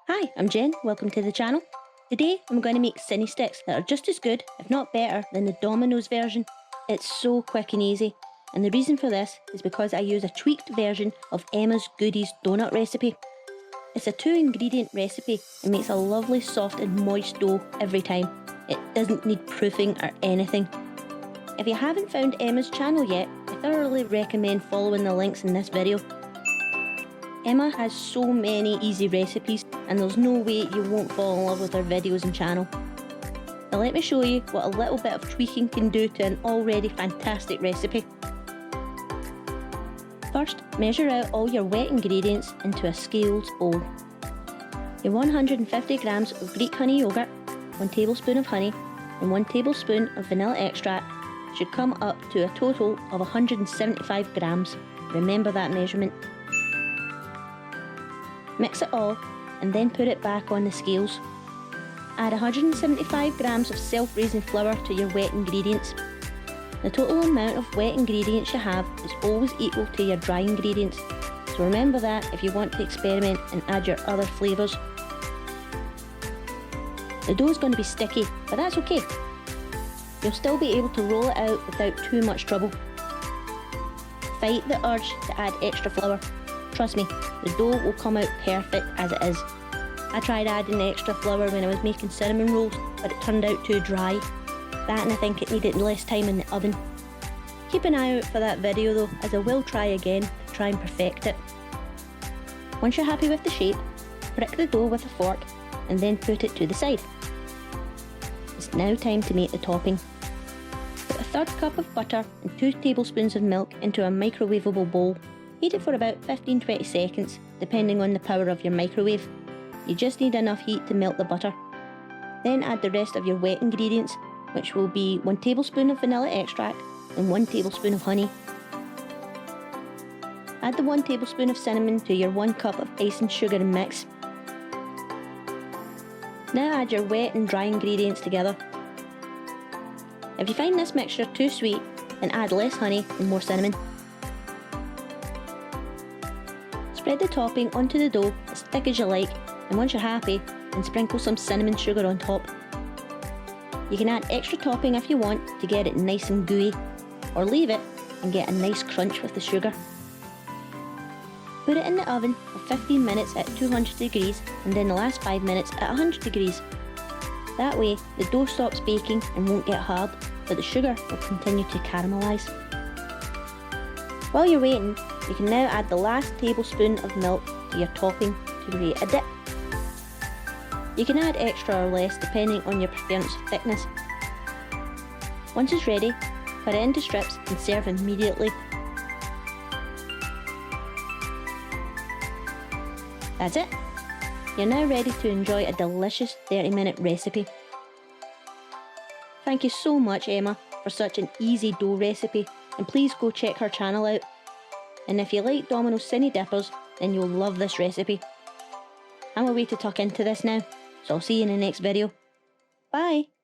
Hi, I'm Jen, welcome to the channel. Today I'm going to make Cinnistix that are just as good, if not better, than the Dominoes version. It's so quick and easy, and the reason for this is because I use a tweaked version of Emma's Goodies donut recipe. It's a 2-ingredient recipe and makes a lovely soft and moist dough every time. It doesn't need proofing or anything. If you haven't found Emma's channel yet, I thoroughly recommend following the links in this video. Emma has so many easy recipes and there's no way you won't fall in love with her videos and channel. Now let me show you what a little bit of tweaking can do to an already fantastic recipe. First, measure out all your wet ingredients into a scaled bowl. Your 150 grams of Greek honey yoghurt, 1 tablespoon of honey and 1 tablespoon of vanilla extract should come up to a total of 175 grams. Remember that measurement. Mix it all and then put it back on the scales. Add 175 grams of self-raising flour to your wet ingredients. The total amount of wet ingredients you have is always equal to your dry ingredients, so remember that if you want to experiment and add your other flavours. The dough is going to be sticky, but that's okay. You'll still be able to roll it out without too much trouble. Fight the urge to add extra flour. Trust me, the dough will come out perfect as it is. I tried adding extra flour when I was making cinnamon rolls, but it turned out too dry. That and I think it needed less time in the oven. Keep an eye out for that video though, as I will try again to try and perfect it. Once you're happy with the shape, prick the dough with a fork and then put it to the side. It's now time to make the topping. Put a 1/3 cup of butter and 2 tablespoons of milk into a microwavable bowl. Heat it for about 15-20 seconds, depending on the power of your microwave. You just need enough heat to melt the butter. Then add the rest of your wet ingredients, which will be 1 tablespoon of vanilla extract and 1 tablespoon of honey. Add the 1 tablespoon of cinnamon to your 1 cup of icing sugar and mix. Now add your wet and dry ingredients together. If you find this mixture too sweet, then add less honey and more cinnamon. Spread the topping onto the dough as thick as you like, and once you're happy, then sprinkle some cinnamon sugar on top. You can add extra topping if you want to get it nice and gooey, or leave it and get a nice crunch with the sugar. Put it in the oven for 15 minutes at 200 degrees and then the last 5 minutes at 100 degrees. That way the dough stops baking and won't get hard, but the sugar will continue to caramelise. While you're waiting, you can now add the last tablespoon of milk to your topping to create a dip. You can add extra or less depending on your preference of thickness. Once it's ready, cut it into strips and serve immediately. That's it. You're now ready to enjoy a delicious 30-minute recipe. Thank you so much, Emma, for such an easy dough recipe, and please go check her channel out. And if you like Dominoes Cinnistix, then you'll love this recipe. I'm away to tuck into this now, so I'll see you in the next video. Bye!